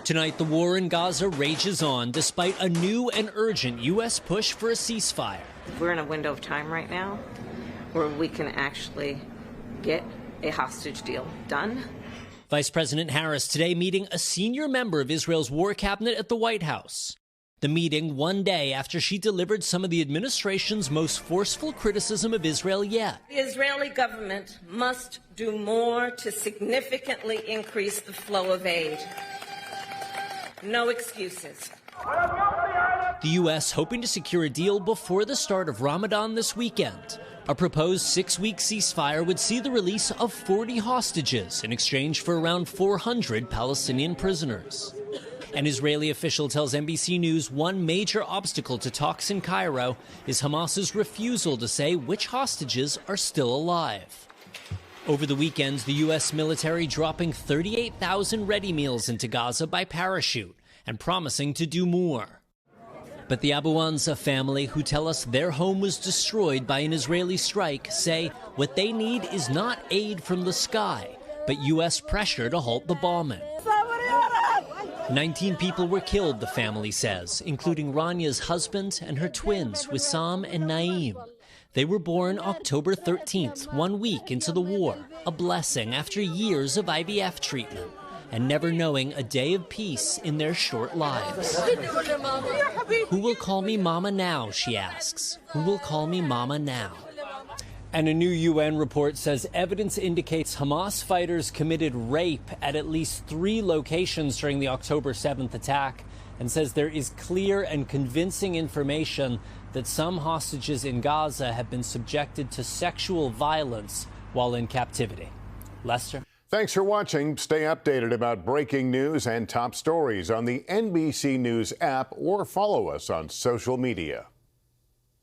Tonight, the war in Gaza rages on despite a new and urgent U.S. push for a ceasefire. We're in a window of time right now where we can actually get a hostage deal done. Vice President Harris today meeting a senior member of Israel's war cabinet at the White House. The meeting one day after she delivered some of the administration's most forceful criticism of Israel yet. The Israeli government must do more to significantly increase the flow of aid. No excuses. The U.S. hoping to secure a deal before the start of Ramadan this weekend. A proposed 6-week ceasefire would see the release of 40 hostages in exchange for around 400 Palestinian prisoners. An Israeli official tells NBC News one major obstacle to talks in Cairo is Hamas's refusal to say which hostages are still alive. Over the weekend, the U.S. military dropping 38,000 ready meals into Gaza by parachute and promising to do more. But the Abu Anza family, who tell us their home was destroyed by an Israeli strike, say what they need is not aid from the sky, but U.S. pressure to halt the bombing. 19 people were killed, the family says, including Ranya's husband and her twins, Wissam and Naeem. They were born October 13th, 1 week into the war, a blessing after years of IVF treatment and never knowing a day of peace in their short lives. Who will call me mama now, she asks. Who will call me mama now? And a new UN report says evidence indicates Hamas fighters committed rape at least 3 locations during the October 7th attack, and says there is clear and convincing information that some hostages in Gaza have been subjected to sexual violence while in captivity. Lester? Thanks for watching. Stay updated about breaking news and top stories on the NBC News app or follow us on social media.